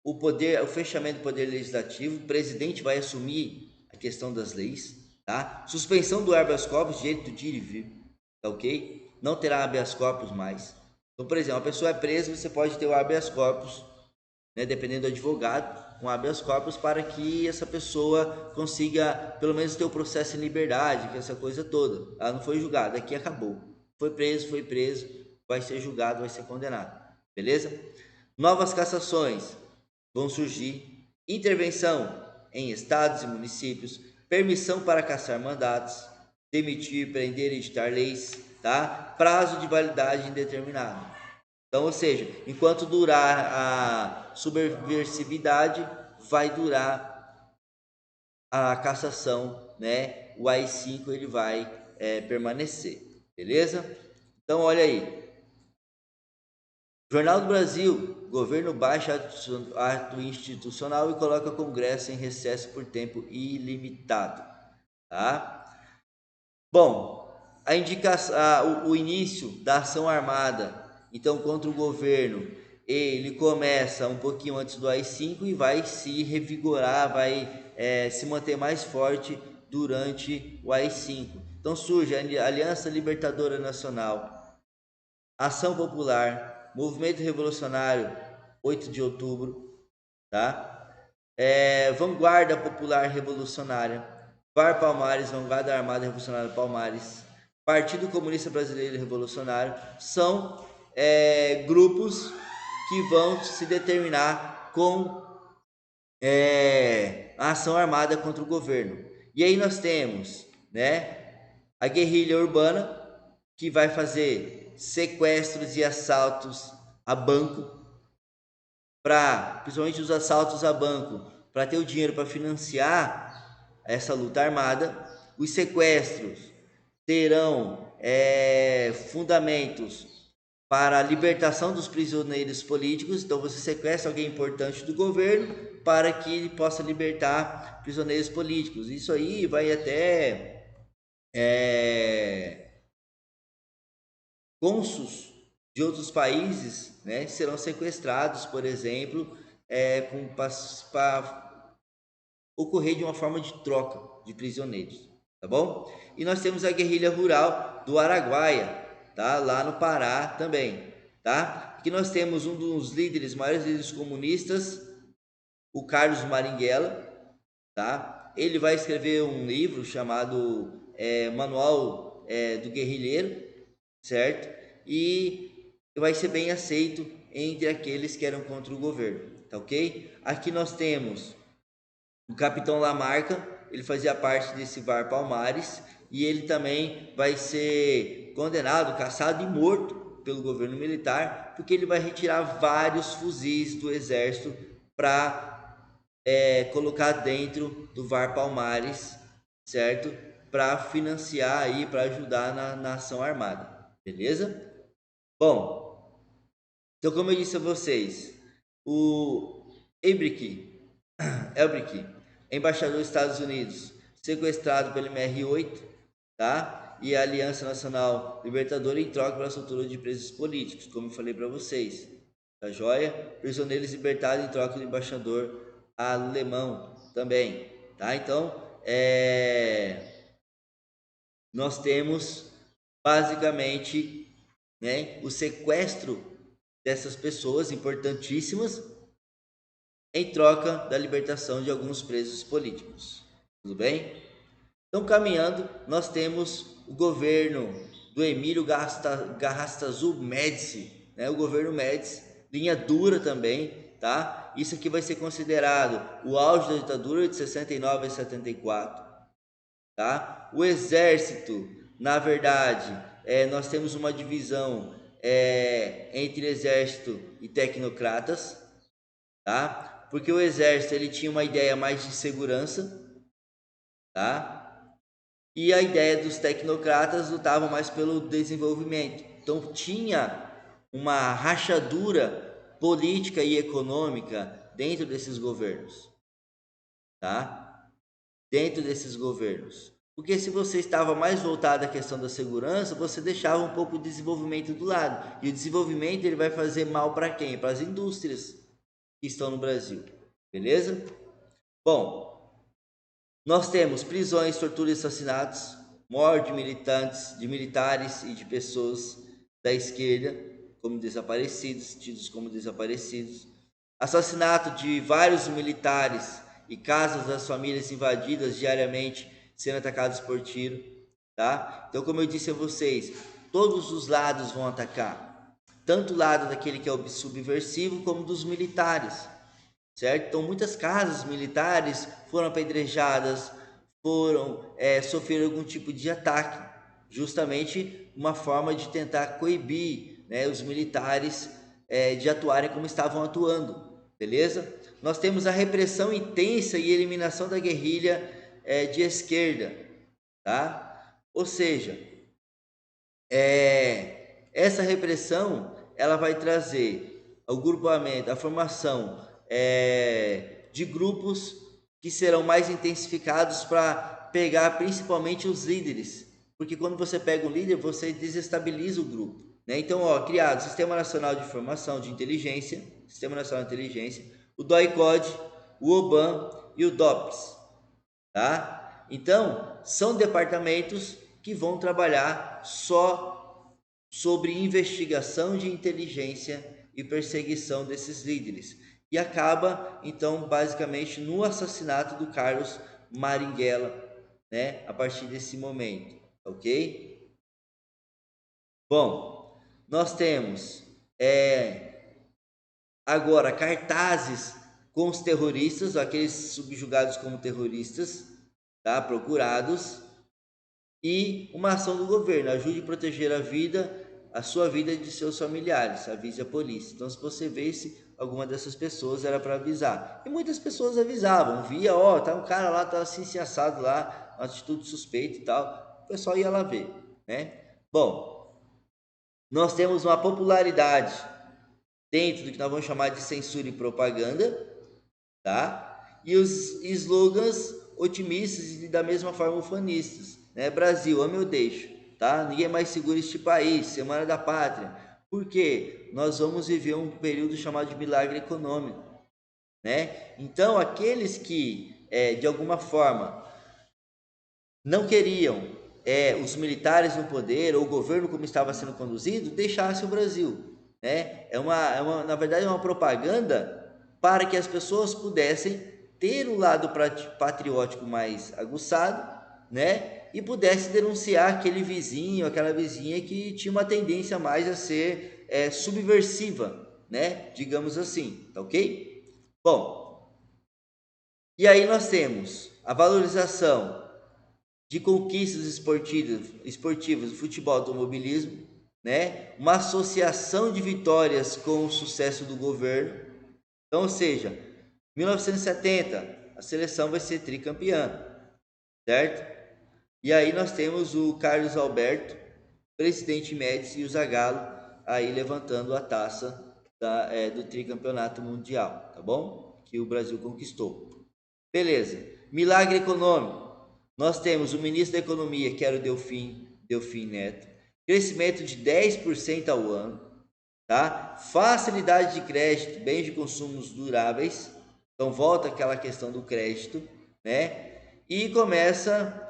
o fechamento do poder legislativo, o presidente vai assumir a questão das leis, tá? Suspensão do habeas corpus, direito de ir e vir, tá ok? Não terá habeas corpus mais. Então, por exemplo, a pessoa é presa, você pode ter o habeas corpus, né, dependendo do advogado, um habeas corpus para que essa pessoa consiga pelo menos ter o processo em liberdade, que essa coisa toda. Ela não foi julgada, aqui acabou. Foi preso, vai ser julgado, vai ser condenado. Beleza? Novas cassações vão surgir, intervenção em estados e municípios, permissão para cassar mandatos, demitir, prender e editar leis, tá? Prazo de validade indeterminado. Então, ou seja, enquanto durar a subversividade, vai durar a cassação, né? O AI-5 ele vai permanecer, beleza? Então, olha aí. Jornal do Brasil, governo baixa ato institucional e coloca Congresso em recesso por tempo ilimitado, tá? Bom, o início da ação armada, então, contra o governo, ele começa um pouquinho antes do AI-5 e vai se revigorar, vai se manter mais forte durante o AI-5. Então surge a Aliança Libertadora Nacional, Ação Popular, Movimento Revolucionário 8 de Outubro, tá? Vanguarda Popular Revolucionária, VAR Palmares, Vanguarda Armada Revolucionária Palmares, Partido Comunista Brasileiro Revolucionário, são grupos que vão se determinar com a ação armada contra o governo. E aí nós temos, né, a guerrilha urbana, que vai fazer sequestros e assaltos a banco, principalmente os assaltos a banco, para ter o dinheiro para financiar essa luta armada. Os sequestros terão fundamentos para a libertação dos prisioneiros políticos. Então você sequestra alguém importante do governo para que ele possa libertar prisioneiros políticos. Isso aí vai até cônsuls de outros países, né, serão sequestrados, por exemplo, para ocorrer de uma forma de troca de prisioneiros, tá bom? E nós temos a guerrilha rural do Araguaia, tá? Lá no Pará também, tá? Aqui nós temos um dos maiores líderes comunistas, o Carlos Marighella, tá? Ele vai escrever um livro chamado Manual do Guerrilheiro, certo? E vai ser bem aceito entre aqueles que eram contra o governo, tá ok? Aqui nós temos o Capitão Lamarca, ele fazia parte desse VAR Palmares, e ele também vai ser condenado, caçado e morto pelo governo militar, porque ele vai retirar vários fuzis do exército para colocar dentro do VAR Palmares, certo? Para financiar aí, para ajudar na ação armada, beleza? Bom, então como eu disse a vocês, o Elbrick, embaixador dos Estados Unidos, sequestrado pelo MR8, tá? E a Aliança Nacional Libertadora em troca pela soltura de presos políticos, como eu falei para vocês, tá joia? Prisioneiros libertados em troca do embaixador alemão também, tá? Então, nós temos basicamente, né, o sequestro dessas pessoas importantíssimas em troca da libertação de alguns presos políticos. Tudo bem? Então, caminhando, nós temos o governo do Emílio Garrastazu Médici, né? O governo Médici, linha dura também, tá? Isso aqui vai ser considerado o auge da ditadura de 69 a 74, tá? O exército, na verdade, nós temos uma divisão entre exército e tecnocratas, tá? Porque o exército ele tinha uma ideia mais de segurança, tá? E a ideia dos tecnocratas lutava mais pelo desenvolvimento. Então tinha uma rachadura política e econômica dentro desses governos, tá? Dentro desses governos. Porque se você estava mais voltado à questão da segurança, você deixava um pouco o desenvolvimento do lado. E o desenvolvimento ele vai fazer mal para quem? Para as indústrias que estão no Brasil. Beleza? Bom, nós temos prisões, torturas e assassinatos, morte de militares e de pessoas da esquerda como desaparecidos, tidos como desaparecidos, assassinato de vários militares e casas das famílias invadidas diariamente, sendo atacados por tiro, tá? Então, como eu disse a vocês, todos os lados vão atacar, tanto o lado daquele que é o subversivo como dos militares, certo? Então, muitas casas militares foram apedrejadas, sofreram algum tipo de ataque, justamente uma forma de tentar coibir, né, os militares de atuarem como estavam atuando, beleza? Nós temos a repressão intensa e eliminação da guerrilha de esquerda, tá? Ou seja, essa repressão ela vai trazer o grupamento, a formação de grupos que serão mais intensificados para pegar principalmente os líderes, porque quando você pega um líder, você desestabiliza o grupo, né? Então, ó, criado o Sistema Nacional de Informação de Inteligência, Sistema Nacional de Inteligência, o DOI-CODE, o OBAN e o DOPS, tá? Então, são departamentos que vão trabalhar só sobre investigação de inteligência e perseguição desses líderes. E acaba, então, basicamente no assassinato do Carlos Marighella, né? A partir desse momento, ok? Bom, nós temos agora cartazes com os terroristas, aqueles subjugados como terroristas, tá? Procurados, e uma ação do governo: ajude a proteger a sua vida e de seus familiares, avise a polícia. Então, se você visse alguma dessas pessoas, era para avisar. E muitas pessoas avisavam, via, ó, tá um cara lá, tá assim, se assado lá, uma atitude suspeita e tal, o pessoal ia lá ver, né? Bom, nós temos uma popularidade dentro do que nós vamos chamar de censura e propaganda, tá? E os slogans otimistas e da mesma forma ufanistas, né? Brasil, ame ou deixo, tá? Ninguém mais segura este país, Semana da Pátria. Por quê? Nós vamos viver um período chamado de milagre econômico, né? Então, aqueles que, de alguma forma, não queriam os militares no poder, ou o governo como estava sendo conduzido, deixasse o Brasil, né? Na verdade, é uma propaganda para que as pessoas pudessem ter o lado patriótico mais aguçado, né? E pudesse denunciar aquele vizinho, aquela vizinha que tinha uma tendência mais a ser subversiva, né? Digamos assim, tá ok? Bom, e aí nós temos a valorização de conquistas esportivas do futebol e automobilismo, né? Uma associação de vitórias com o sucesso do governo. Então, ou seja, 1970, a seleção vai ser tricampeã, certo? E aí nós temos o Carlos Alberto, presidente Médici, e o Zagallo aí levantando a taça do tricampeonato mundial, tá bom? Que o Brasil conquistou. Beleza. Milagre econômico. Nós temos o ministro da Economia, que era o Delfim Neto, crescimento de 10% ao ano, tá? Facilidade de crédito, bens de consumos duráveis. Então volta aquela questão do crédito, né? E começa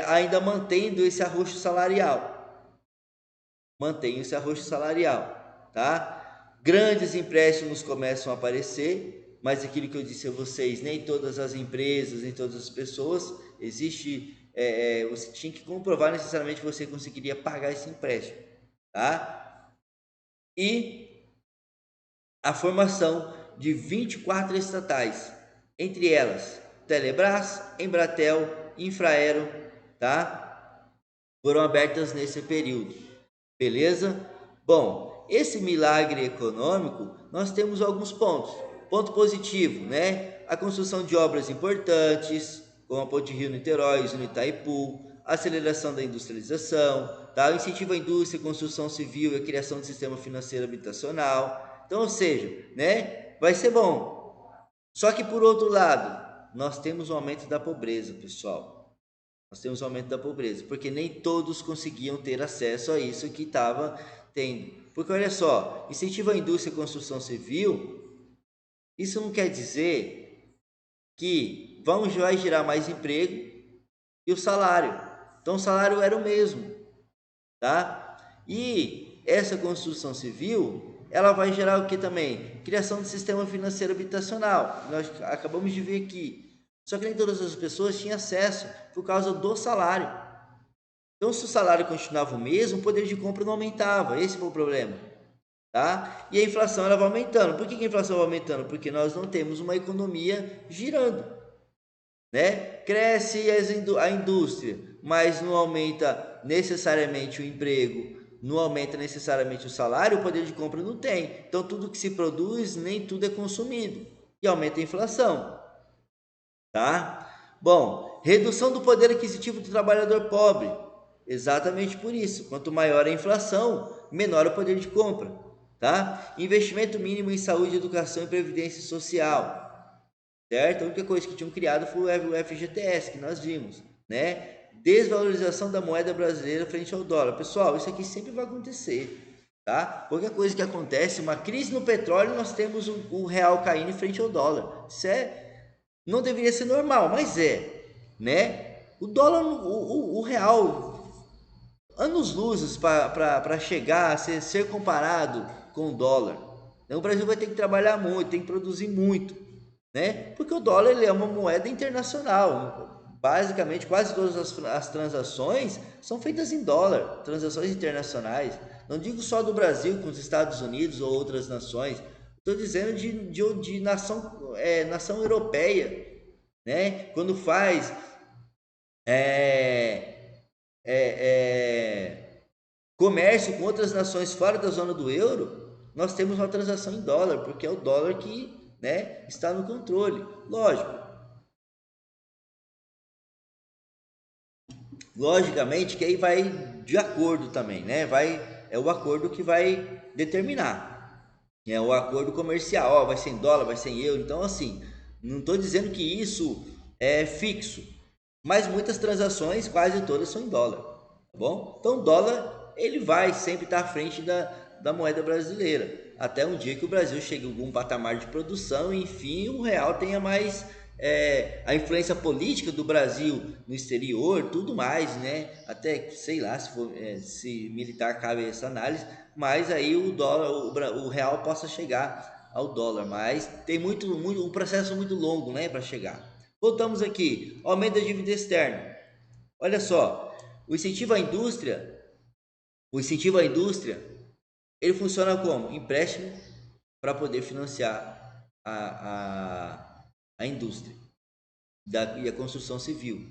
ainda mantendo esse arroxo salarial. Mantém esse arroxo salarial, tá? Grandes empréstimos começam a aparecer, mas aquilo que eu disse a vocês, nem todas as empresas, nem todas as pessoas, você tinha que comprovar necessariamente que você conseguiria pagar esse empréstimo, tá? E a formação de 24 estatais, entre elas Telebrás, Embratel, Infraero, tá? Foram abertas nesse período, beleza? Bom, esse milagre econômico, nós temos alguns pontos. Ponto positivo, né? A construção de obras importantes, como a Ponte Rio-Niterói, no Itaipu, a aceleração da industrialização, tá? O incentivo à indústria, construção civil e a criação de sistema financeiro habitacional. Então, ou seja, né? Vai ser bom. Só que, por outro lado, nós temos um aumento da pobreza, pessoal. Nós temos um aumento da pobreza, porque nem todos conseguiam ter acesso a isso que estava tendo. Porque olha só, incentivo à indústria e construção civil, isso não quer dizer que vai gerar mais emprego e o salário. Então o salário era o mesmo, tá? E essa construção civil, ela vai gerar o que também? Criação de sistema financeiro habitacional. Nós acabamos de ver aqui. Só que nem todas as pessoas tinham acesso por causa do salário. Então, se o salário continuava o mesmo, o poder de compra não aumentava. Esse foi o problema, tá? E a inflação ela vai aumentando. Por que a inflação vai aumentando? Porque nós não temos uma economia girando, né? Cresce a indústria, mas não aumenta necessariamente o emprego, não aumenta necessariamente o salário, o poder de compra não tem. Então, tudo que se produz, nem tudo é consumido. E aumenta a inflação, tá? Bom, redução do poder aquisitivo do trabalhador pobre. Exatamente por isso. Quanto maior a inflação, menor o poder de compra, tá? Investimento mínimo em saúde, educação e previdência social, certo? A única coisa que tinham criado foi o FGTS, que nós vimos, né? Desvalorização da moeda brasileira frente ao dólar. Pessoal, isso aqui sempre vai acontecer. tá? Qualquer coisa que acontece, uma crise no petróleo, nós temos o real caindo em frente ao dólar. Isso não deveria ser normal, mas né? O dólar, o real, anos-luzes para chegar a ser comparado com o dólar. Então, o Brasil vai ter que trabalhar muito, tem que produzir muito, né? Porque o dólar ele é uma moeda internacional. Basicamente, quase todas as transações são feitas em dólar, transações internacionais. Não digo só do Brasil com os Estados Unidos ou outras nações, estou dizendo de nação europeia, né? Quando faz é, comércio com outras nações fora da zona do euro, nós temos uma transação em dólar, porque é o dólar que, né, está no controle. Logicamente que aí vai de acordo também, né? É o acordo que vai determinar. É o acordo comercial, ó, vai ser em dólar, vai ser em euro. Então, assim, não estou dizendo que isso é fixo, mas muitas transações, quase todas, são em dólar, tá bom? Então, o dólar, ele vai sempre estar à frente da moeda brasileira, até um dia que o Brasil chegue a algum patamar de produção e, enfim, o real tenha mais a influência política do Brasil no exterior, tudo mais, né? Até, sei lá, se militar cabe essa análise, mas aí o dólar, o real possa chegar ao dólar, mas tem um processo muito longo, né, para chegar. Voltamos aqui, aumento da dívida externa. Olha só, o incentivo à indústria, ele funciona como empréstimo para poder financiar a indústria e a construção civil,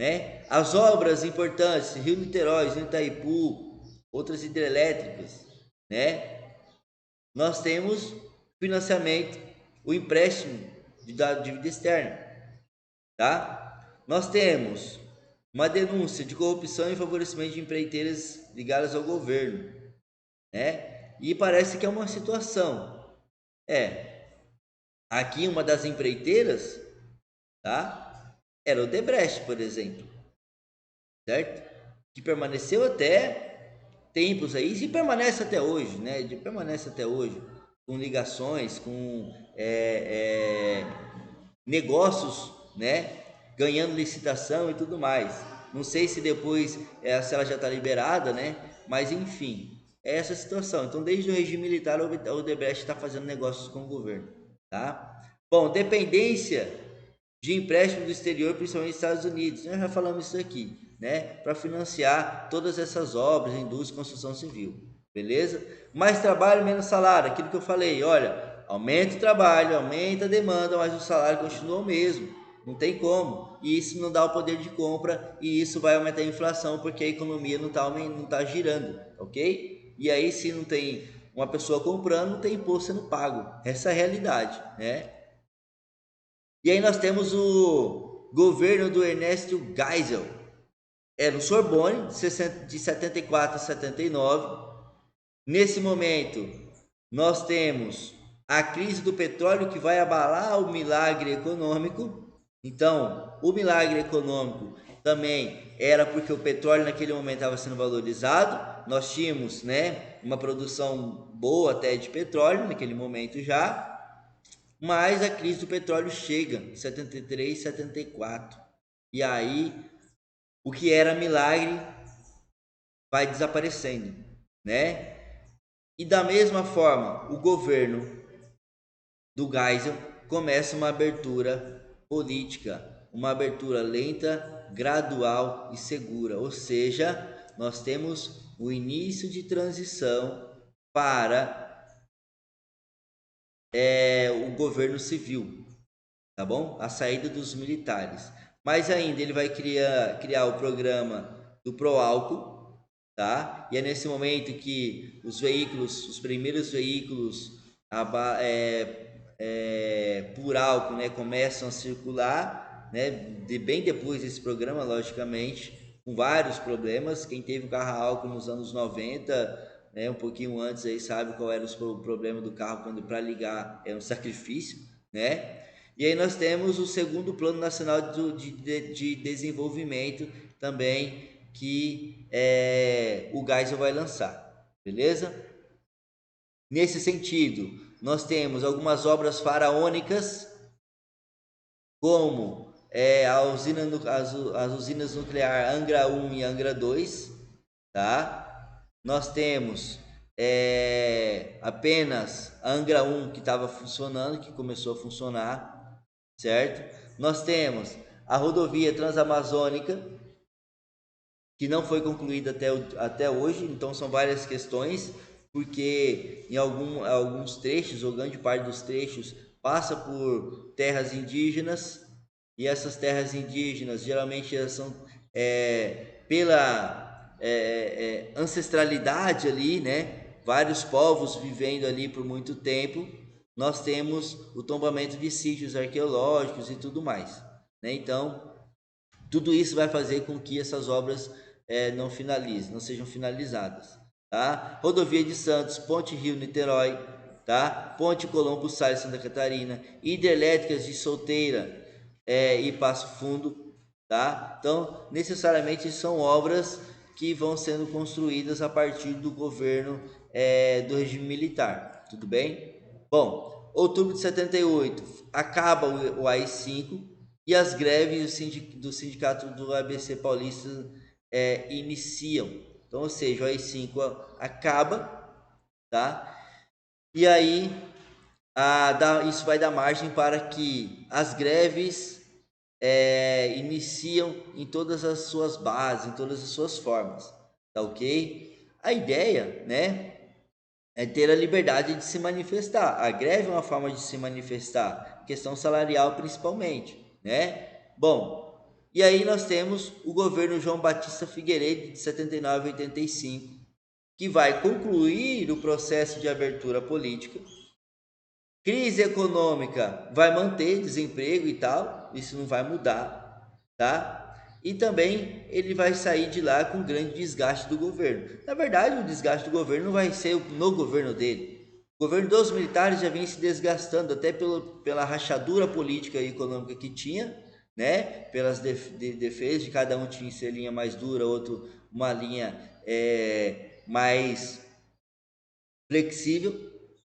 né? As obras importantes, Rio Niterói, Rio Itaipu, outras hidrelétricas, né? Nós temos financiamento, o empréstimo da dívida externa, tá? Nós temos uma denúncia de corrupção e favorecimento de empreiteiras ligadas ao governo, né? E parece que é uma situação, aqui uma das empreiteiras, tá? Era o Odebrecht, por exemplo, certo? Que permaneceu até tempos aí, e permanece até hoje, né? Permanece até hoje, com ligações, com negócios, né? Ganhando licitação e tudo mais. Não sei se depois, se ela já está liberada, né? Mas enfim, é essa situação. Então, desde o regime militar, o Odebrecht está fazendo negócios com o governo, tá? Bom, dependência de empréstimo do exterior, principalmente dos Estados Unidos. Nós já falamos isso aqui, né? Para financiar todas essas obras, indústria e construção civil, beleza? Mais trabalho, menos salário, aquilo que eu falei, olha, aumenta o trabalho, aumenta a demanda, mas o salário continua o mesmo, não tem como, e isso não dá o poder de compra, e isso vai aumentar a inflação, porque a economia não tá girando, ok? E aí, se não tem uma pessoa comprando, não tem imposto sendo pago, essa é a realidade, né? E aí nós temos o governo do Ernesto Geisel, no Sorbonne, de 74 a 79. Nesse momento, nós temos a crise do petróleo que vai abalar o milagre econômico. Então, o milagre econômico também era porque o petróleo naquele momento estava sendo valorizado. Nós tínhamos, né, uma produção boa até de petróleo naquele momento já, mas a crise do petróleo chega em 73, 74. E aí, o que era milagre vai desaparecendo, né? E da mesma forma, o governo do Geisel começa uma abertura política, uma abertura lenta, gradual e segura. Ou seja, nós temos o início de transição para o governo civil, tá bom? A saída dos militares. Mas ainda ele vai criar o programa do Proálcool, tá? E é nesse momento que os primeiros veículos por álcool, né, começam a circular, né? Bem depois desse programa, logicamente, com vários problemas. Quem teve o carro a álcool nos anos 90, né, um pouquinho antes aí, sabe qual era o problema do carro quando para ligar é um sacrifício, né? E aí nós temos o segundo Plano Nacional de Desenvolvimento também, que o Geisel vai lançar. beleza? Nesse sentido, nós temos algumas obras faraônicas, como as usinas nucleares Angra 1 e Angra 2, tá? Nós temos apenas a Angra 1 que estava funcionando, que começou a funcionar, certo? Nós temos a rodovia Transamazônica, que não foi concluída até hoje, então são várias questões, porque em alguns trechos, ou grande parte dos trechos, passa por terras indígenas, e essas terras indígenas geralmente elas são pela ancestralidade ali, né? Vários povos vivendo ali por muito tempo, nós temos o tombamento de sítios arqueológicos e tudo mais, né? Então, tudo isso vai fazer com que essas obras não sejam finalizadas, tá? Rodovia de Santos, Ponte Rio-Niterói, tá? Ponte Colombo Salles, Santa Catarina, hidrelétricas de Solteira e Passo Fundo, tá? Então, necessariamente são obras que vão sendo construídas a partir do governo do regime militar, tudo bem? Bom, outubro de 78 acaba o AI-5 e as greves do sindicato do ABC Paulista iniciam. Então, ou seja, o AI-5 acaba, tá? E aí isso vai dar margem para que as greves iniciam em todas as suas bases, em todas as suas formas, tá ok? A ideia, né, é ter a liberdade de se manifestar. A greve é uma forma de se manifestar, questão salarial principalmente, né? Bom, e aí nós temos o governo João Batista Figueiredo de 79 a 85, que vai concluir o processo de abertura política. Crise econômica vai manter desemprego e tal, isso não vai mudar, tá? E também ele vai sair de lá com grande desgaste do governo. Na verdade, o desgaste do governo não vai ser no governo dele. O governo dos militares já vem se desgastando até pela rachadura política e econômica que tinha, né? Pelas defesas de cada um tinha ser linha mais dura, outro uma linha mais flexível,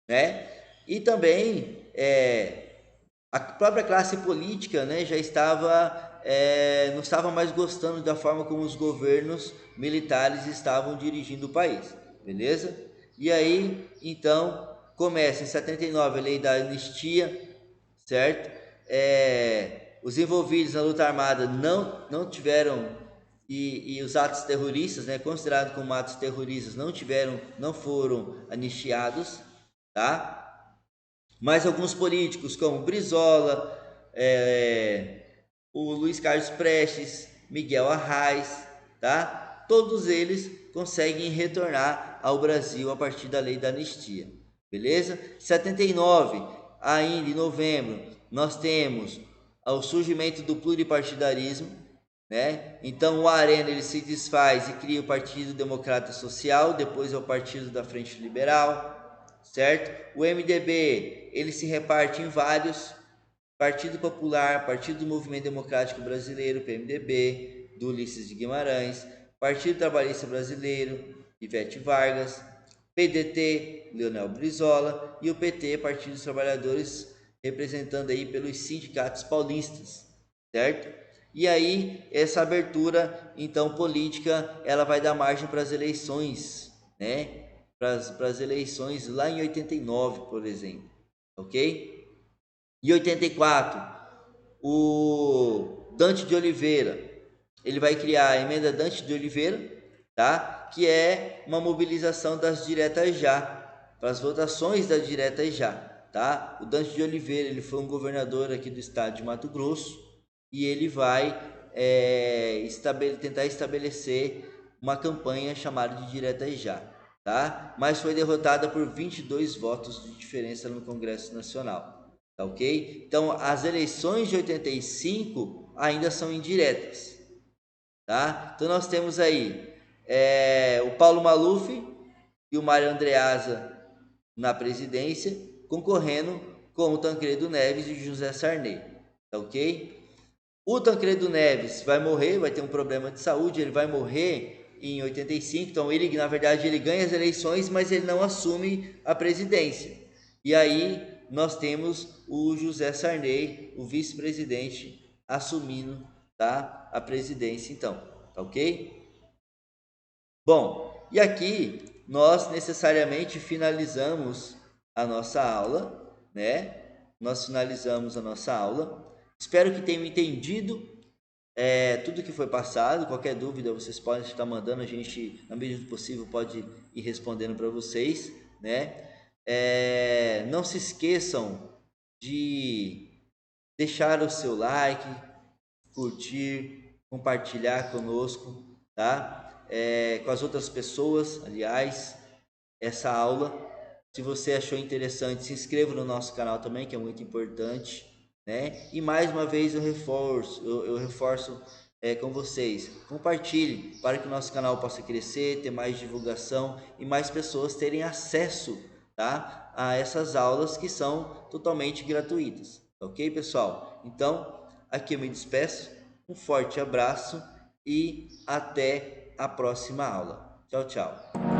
né? E também a própria classe política, né, já estava não estava mais gostando da forma como os governos militares estavam dirigindo o país, beleza? E aí, então, começa em 79 a lei da anistia, certo? Os envolvidos na luta armada não tiveram e os atos terroristas, né, considerados como atos terroristas, não foram anistiados, tá? Mas alguns políticos como Brizola, o Luiz Carlos Prestes, Miguel Arraes, tá? Todos eles conseguem retornar ao Brasil a partir da lei da anistia, beleza? 79, ainda em novembro, nós temos o surgimento do pluripartidarismo, né? Então o Arena ele se desfaz e cria o Partido Democrata Social, depois é o Partido da Frente Liberal, certo? O MDB ele se reparte em vários: Partido Popular, Partido do Movimento Democrático Brasileiro, PMDB, do Ulisses de Guimarães, Partido Trabalhista Brasileiro, Ivete Vargas, PDT, Leonel Brizola, e o PT, Partido dos Trabalhadores, representando aí pelos sindicatos paulistas, certo? E aí, essa abertura, então, política, ela vai dar margem para as eleições, né? Para as eleições lá em 89, por exemplo, ok? Em 84, o Dante de Oliveira, ele vai criar a emenda Dante de Oliveira, tá? Que é uma mobilização das diretas já, para as votações das diretas já, tá? O Dante de Oliveira, ele foi um governador aqui do estado de Mato Grosso, e ele vai tentar estabelecer uma campanha chamada de diretas já, tá? Mas foi derrotada por 22 votos de diferença no Congresso Nacional. Tá ok? Então, as eleições de 85 ainda são indiretas, tá? Então, nós temos aí o Paulo Maluf e o Mário Andreasa na presidência, concorrendo com o Tancredo Neves e o José Sarney, tá ok? O Tancredo Neves vai morrer, vai ter um problema de saúde, ele vai morrer em 85, então ele, na verdade, ele ganha as eleições, mas ele não assume a presidência. E aí nós temos o José Sarney, o vice-presidente, assumindo, tá, a presidência, então, tá ok? Bom, e aqui nós necessariamente finalizamos a nossa aula, né? Nós finalizamos a nossa aula. Espero que tenham entendido tudo que foi passado. Qualquer dúvida vocês podem estar mandando, a gente, na medida do possível, pode ir respondendo para vocês, né? Não se esqueçam de deixar o seu like, curtir, compartilhar conosco, tá? Com as outras pessoas, aliás, essa aula. Se você achou interessante, se inscreva no nosso canal também, que é muito importante, né? E mais uma vez eu reforço com vocês, compartilhe para que o nosso canal possa crescer, ter mais divulgação e mais pessoas terem acesso, tá, a essas aulas que são totalmente gratuitas, ok, pessoal? Então, aqui eu me despeço, um forte abraço e até a próxima aula. Tchau, tchau.